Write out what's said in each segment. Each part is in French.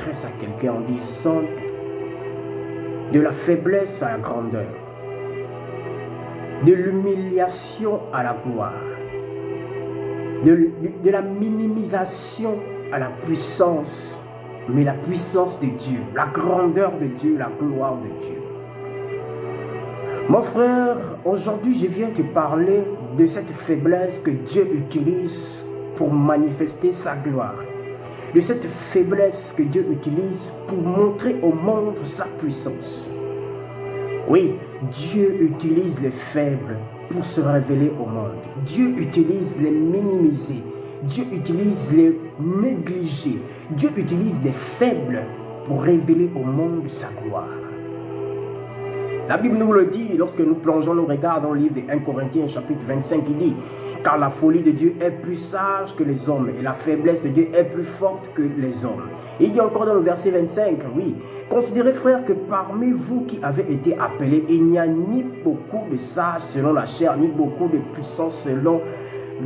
m'adresse à quelqu'un en disant de la faiblesse à la grandeur, de l'humiliation à la gloire, de la minimisation à la puissance, mais la puissance de Dieu, la grandeur de Dieu, la gloire de Dieu. Mon frère, aujourd'hui je viens te parler de cette faiblesse que Dieu utilise pour manifester sa gloire. De cette faiblesse que Dieu utilise pour montrer au monde sa puissance. Oui, Dieu utilise les faibles pour se révéler au monde. Dieu utilise les minimisés. Dieu utilise les négligés. Dieu utilise les faibles pour révéler au monde sa gloire. La Bible nous le dit lorsque nous plongeons nos regards dans le livre de 1 Corinthiens chapitre 25, il dit « Car la folie de Dieu est plus sage que les hommes et la faiblesse de Dieu est plus forte que les hommes. » Il dit encore dans le verset 25, oui, « Considérez frères que parmi vous qui avez été appelés, il n'y a ni beaucoup de sages selon la chair, ni beaucoup de puissants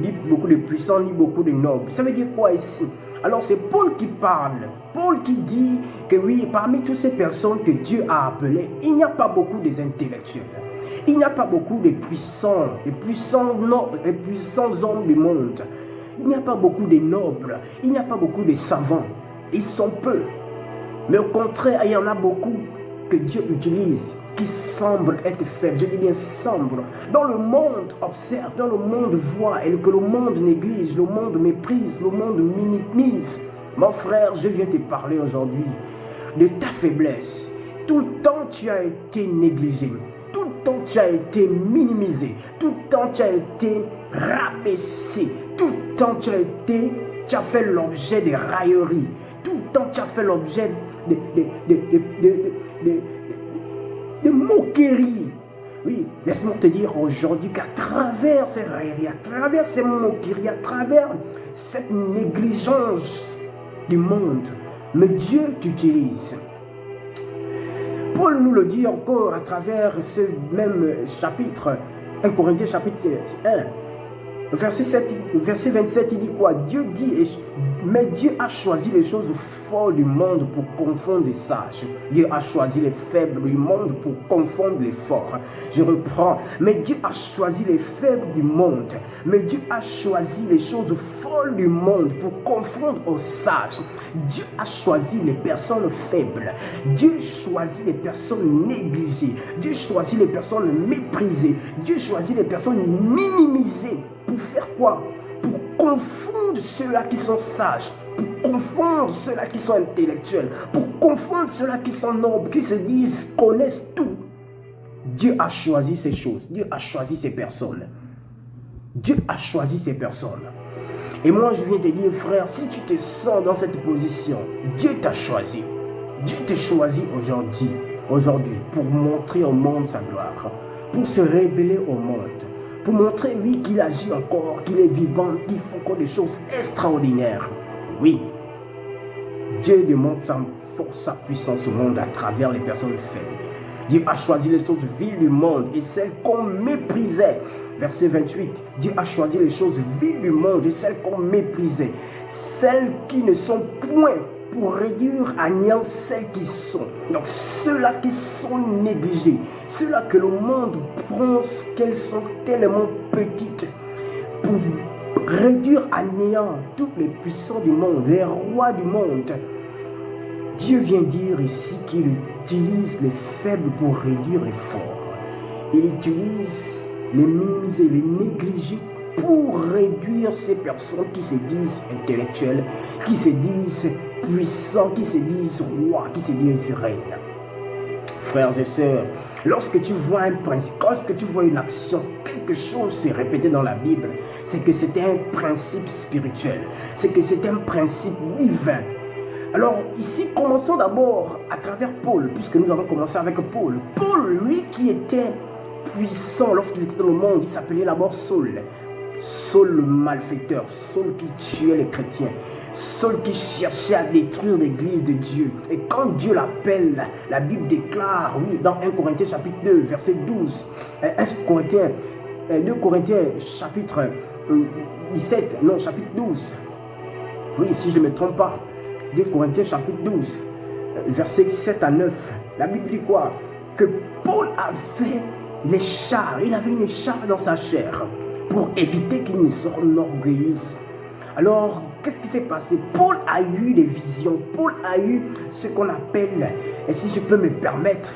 ni beaucoup de puissants, ni beaucoup de nobles. » Ça veut dire quoi ici? Alors c'est Paul qui parle, Paul qui dit que oui, parmi toutes ces personnes que Dieu a appelées, il n'y a pas beaucoup d'intellectuels, il n'y a pas beaucoup de puissants, de puissants hommes du monde, il n'y a pas beaucoup de nobles, il n'y a pas beaucoup de savants, ils sont peu, mais au contraire, il y en a beaucoup que Dieu utilise, qui semblent être faibles, je dis bien semblent. Dans le monde observe, dans le monde voit, et que le monde néglige, le monde méprise, le monde minimise. Mon frère, je viens te parler aujourd'hui de ta faiblesse. Tout le temps tu as été négligé, tout le temps tu as été minimisé, tout le temps tu as été rabaissé, tout le temps tu as fait l'objet de railleries, tout le temps tu as fait l'objet de moqueries. Oui, laisse-moi te dire aujourd'hui qu'à travers ces railleries, à travers ces moqueries, à travers cette négligence du monde, mais Dieu t'utilise. Paul nous le dit encore à travers ce même chapitre, 1 Corinthiens chapitre 1, verset 27, il dit quoi? Dieu dit, mais Dieu a choisi les choses folles du monde pour confondre les sages. Dieu a choisi les faibles du monde pour confondre les forts. Je reprends. Mais Dieu a choisi les faibles du monde. Mais Dieu a choisi les choses folles du monde pour confondre aux sages. Dieu a choisi les personnes faibles. Dieu choisit les personnes négligées. Dieu choisit les personnes méprisées. Dieu choisit les personnes minimisées. Pour faire quoi? Pour confondre ceux-là qui sont sages, pour confondre ceux-là qui sont intellectuels, pour confondre ceux-là qui sont nobles, qui se disent, connaissent tout. Dieu a choisi ces choses, Dieu a choisi ces personnes. Dieu a choisi ces personnes. Et moi je viens te dire, frère, si tu te sens dans cette position, Dieu t'a choisi. Dieu t'a choisi aujourd'hui, pour montrer au monde sa gloire, pour se révéler au monde. Pour montrer, oui, qu'il agit encore, qu'il est vivant, qu'il fait encore des choses extraordinaires. Oui, Dieu démontre sa force, sa puissance au monde à travers les personnes faibles. Dieu a choisi les choses viles du monde et celles qu'on méprisait. Verset 28, Dieu a choisi les choses viles du monde et celles qu'on méprisait. Celles qui ne sont point, pour réduire à néant celles qui sont. Donc ceux-là qui sont négligés, ceux-là que le monde pense qu'elles sont tellement petites, pour réduire à néant tous les puissants du monde, les rois du monde. Dieu vient dire ici qu'il utilise les faibles pour réduire les forts. Il utilise les minimisés et les négligés pour réduire ces personnes qui se disent intellectuelles, qui se disent puissants, qui se disent rois, qui se disent reines. Frères et sœurs, lorsque tu vois un principe, lorsque tu vois une action, quelque chose s'est répété dans la Bible, c'est que c'était un principe spirituel, c'est que c'est un principe divin. Alors ici, commençons d'abord à travers Paul, puisque nous avons commencé avec Paul. Paul, lui qui était puissant lorsqu'il était dans le monde, il s'appelait d'abord Saul. Saul le malfaiteur, Saul qui tuait les chrétiens, Saul qui cherchait à détruire l'église de Dieu. Et quand Dieu l'appelle, la Bible déclare, oui, dans 1 Corinthiens chapitre 2, verset 12, 2 Corinthiens chapitre 17, non, chapitre 12, oui, si je ne me trompe pas, 2 Corinthiens chapitre 12, versets 7 à 9. La Bible dit quoi? Que Paul avait les chars, il avait une char dans sa chair pour éviter qu'il ne s'enorgueillisse. Alors, qu'est-ce qui s'est passé? Paul a eu des visions, Paul a eu ce qu'on appelle, et si je peux me permettre,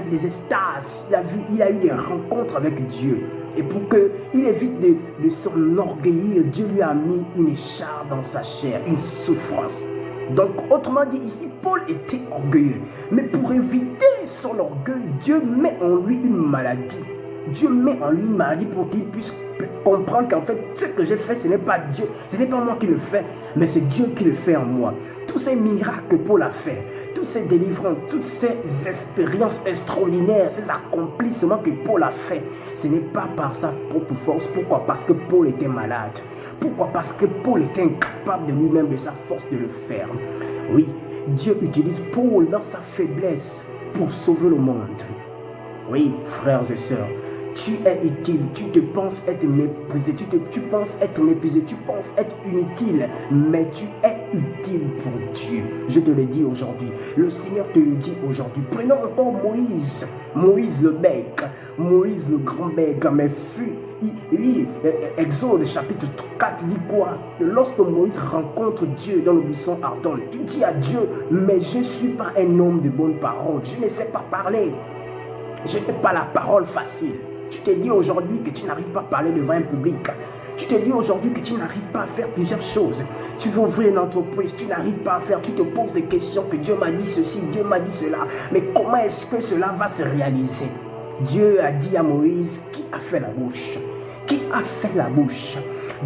des extases. Il a eu des rencontres avec Dieu. Et pour qu'il évite de s'enorgueillir, Dieu lui a mis une écharpe dans sa chair, une souffrance. Donc, autrement dit, ici, Paul était orgueilleux. Mais pour éviter son orgueil, Dieu met en lui une maladie. Dieu met en lui une maladie pour qu'il puisse comprendre qu'en fait, ce que j'ai fait, ce n'est pas Dieu, ce n'est pas moi qui le fais, mais c'est Dieu qui le fait en moi. Tous ces miracles que Paul a fait, toutes ces délivrances, toutes ces expériences extraordinaires, ces accomplissements que Paul a fait, ce n'est pas par sa propre force. Pourquoi? Parce que Paul était malade. Pourquoi? Parce que Paul était incapable de lui-même, de sa force, de le faire. Oui, Dieu utilise Paul dans sa faiblesse pour sauver le monde. Oui, frères et sœurs, tu es utile, tu te penses être méprisé, tu penses être méprisé, tu penses être inutile, mais tu es utile pour Dieu. Je te le dis aujourd'hui, le Seigneur te le dit aujourd'hui. Prenons encore Moïse le bec, Moïse le grand bec, mais Exode chapitre 4 dit quoi? Lorsque Moïse rencontre Dieu dans le buisson ardent, il dit à Dieu, mais je ne suis pas un homme de bonne parole, je ne sais pas parler, je n'ai pas la parole facile. Tu te dis aujourd'hui que tu n'arrives pas à parler devant un public. Tu te dis aujourd'hui que tu n'arrives pas à faire plusieurs choses. Tu veux ouvrir une entreprise, tu n'arrives pas à faire. Tu te poses des questions que Dieu m'a dit ceci, Dieu m'a dit cela. Mais comment est-ce que cela va se réaliser? Dieu a dit à Moïse, qui a fait la bouche? Qui a fait la bouche?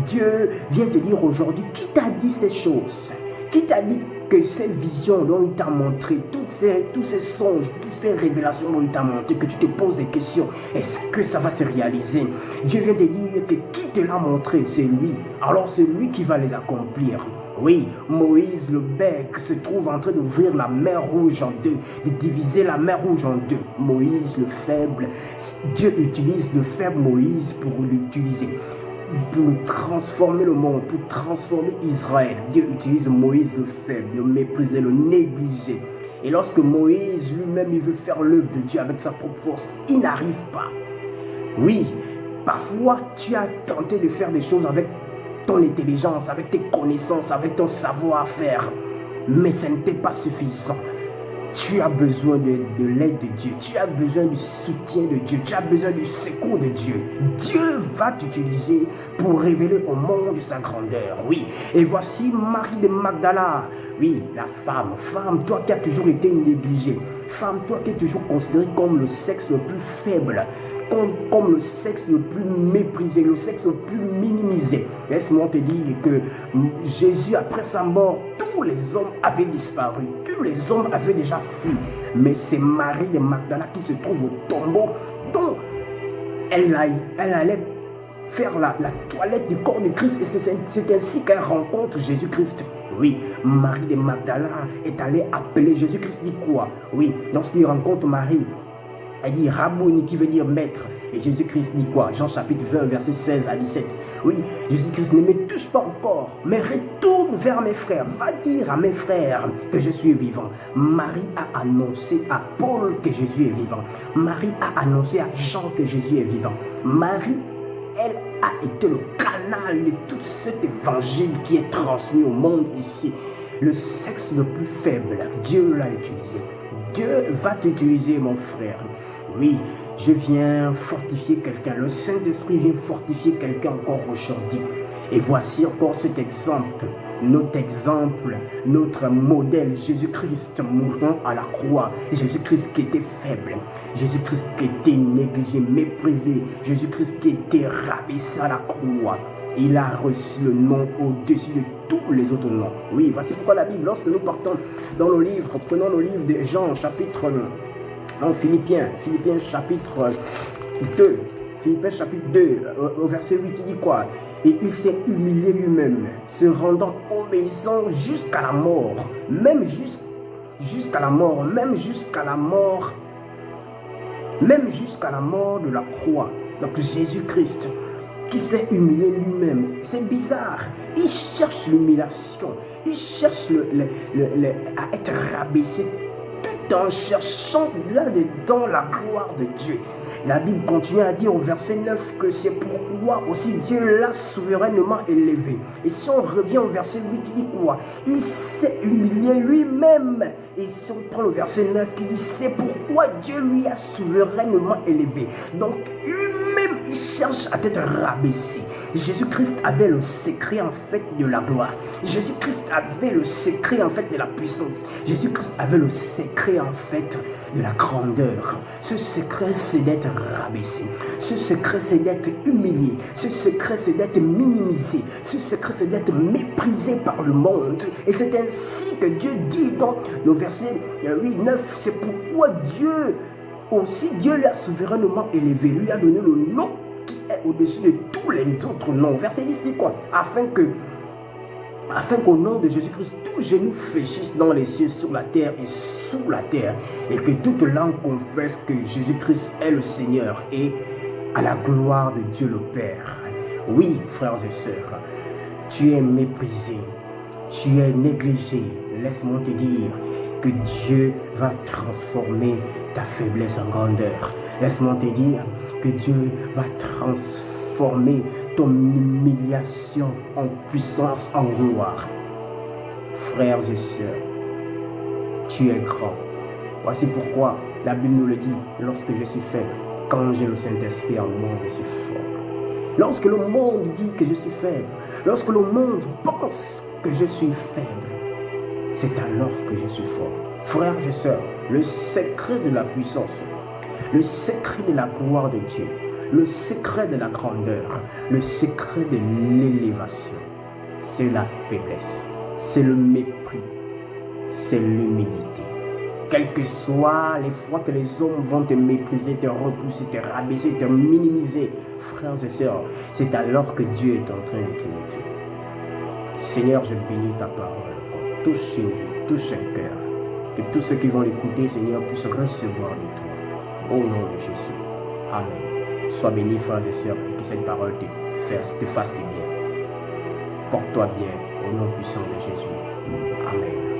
Dieu vient te dire aujourd'hui, qui t'a dit ces choses? Qui t'a dit que ces visions dont il t'a montré, tous ces songes, toutes ces révélations dont il t'a montré, que tu te poses des questions, est-ce que ça va se réaliser? Dieu vient te dire que qui te l'a montré, c'est lui. Alors c'est lui qui va les accomplir. Oui, Moïse le bec se trouve en train d'ouvrir la mer Rouge en deux, de diviser la mer Rouge en deux. Moïse le faible, Dieu utilise le faible Moïse pour l'utiliser, pour transformer le monde, pour transformer Israël. Dieu utilise Moïse le faible, le mépriser, le négliger. Et lorsque Moïse lui-même il veut faire l'œuvre de Dieu avec sa propre force, il n'arrive pas. Oui, parfois tu as tenté de faire des choses avec ton intelligence, avec tes connaissances, avec ton savoir-faire, mais ce n'était pas suffisant. Tu as besoin de l'aide de Dieu, tu as besoin du soutien de Dieu, tu as besoin du secours de Dieu. Dieu va t'utiliser pour révéler au monde sa grandeur. Oui, et voici Marie de Magdala. Oui, la femme, toi qui as toujours été négligée, femme, toi qui es toujours considérée comme le sexe le plus faible, comme le sexe le plus méprisé, le sexe le plus minimisé. Laisse-moi te dire que Jésus, après sa mort, tous les hommes avaient disparu, tous les hommes avaient déjà fui. Mais c'est Marie de Magdala qui se trouve au tombeau, dont elle allait faire la toilette du corps de Christ, et c'est ainsi qu'elle rencontre Jésus-Christ. Oui, Marie de Magdala est allée appeler Jésus-Christ, dit quoi? Oui, lorsqu'il rencontre Marie, elle dit Rabouni, qui veut dire maître. Et Jésus-Christ dit quoi? Jean chapitre 20, verset 16 à 17. Oui, Jésus-Christ ne me touche pas encore, mais retourne vers mes frères. Va dire à mes frères que je suis vivant. Marie a annoncé à Paul que Jésus est vivant. Marie a annoncé à Jean que Jésus est vivant. Marie, elle a été le canal de tout cet évangile qui est transmis au monde ici. Le sexe le plus faible, Dieu l'a utilisé. Dieu va t'utiliser, mon frère. Oui, je viens fortifier quelqu'un. Le Saint-Esprit vient fortifier quelqu'un encore aujourd'hui. Et voici encore cet exemple, notre modèle, Jésus-Christ mourant à la croix. Jésus-Christ qui était faible. Jésus-Christ qui était négligé, méprisé. Jésus-Christ qui était rabaissé à la croix. Il a reçu le nom au-dessus de tous les autres noms. Oui, voici pourquoi la Bible, lorsque nous partons dans le livre, prenons le livre de Jean, chapitre... Non, Philippiens chapitre 2. Philippiens chapitre 2, au verset 8, il dit quoi? Et il s'est humilié lui-même, se rendant obéissant jusqu'à la mort. Même jusqu'à la mort, même jusqu'à la mort de la croix. Donc Jésus-Christ, qui s'est humilié lui-même. C'est bizarre. Il cherche l'humiliation. Il cherche à être rabaissé tout en cherchant là-dedans la gloire de Dieu. La Bible continue à dire au verset 9 que c'est pourquoi aussi Dieu l'a souverainement élevé. Et si on revient au verset 8, il dit quoi? Il s'est humilié lui-même. Et si on prend le verset 9, il dit c'est pourquoi Dieu lui a souverainement élevé. Donc lui-même, il cherche à être rabaissé. Jésus-Christ avait le secret en fait de la gloire. Jésus-Christ avait le secret en fait de la puissance. Jésus-Christ avait le secret en fait de la grandeur. Ce secret, c'est d'être rabaissé. Ce secret, c'est d'être humilié. Ce secret, c'est d'être minimisé. Ce secret, c'est d'être méprisé par le monde. Et c'est ainsi que Dieu dit dans le verset 8, 9, c'est pourquoi Dieu l'a souverainement élevé, lui a donné le nom qui est au-dessus de tous les autres noms. Verset 10 dit quoi? Afin qu'au nom de Jésus-Christ, tout genou fléchisse dans les cieux, sur la terre et sous la terre, et que toute langue confesse que Jésus-Christ est le Seigneur, et à la gloire de Dieu le Père. Oui, frères et sœurs, tu es méprisé, tu es négligé. Laisse-moi te dire que Dieu va transformer ta faiblesse en grandeur. Laisse-moi te dire que Dieu va transformer ton humiliation en puissance, en gloire. Frères et sœurs, tu es grand. Voici pourquoi la Bible nous le dit, lorsque je suis faible, quand j'ai le Saint-Esprit en moi, je suis fort. Lorsque le monde dit que je suis faible, lorsque le monde pense que je suis faible, c'est alors que je suis fort. Frères et sœurs, le secret de la puissance, le secret de la gloire de Dieu, le secret de la grandeur, le secret de l'élévation, c'est la faiblesse, c'est le mépris, c'est l'humilité. Quelles que soient les fois que les hommes vont te mépriser, te repousser, te rabaisser, te minimiser, frères et sœurs, c'est alors que Dieu est en train de te dire. Seigneur, je bénis ta parole. Touche une vie, touche un cœur. Que tous ceux qui vont l'écouter, Seigneur, puissent recevoir de toi. Au nom de Jésus. Amen. Sois béni, frères et sœurs, et que cette parole te fasse du bien. Porte-toi bien, au nom puissant de Jésus. Amen.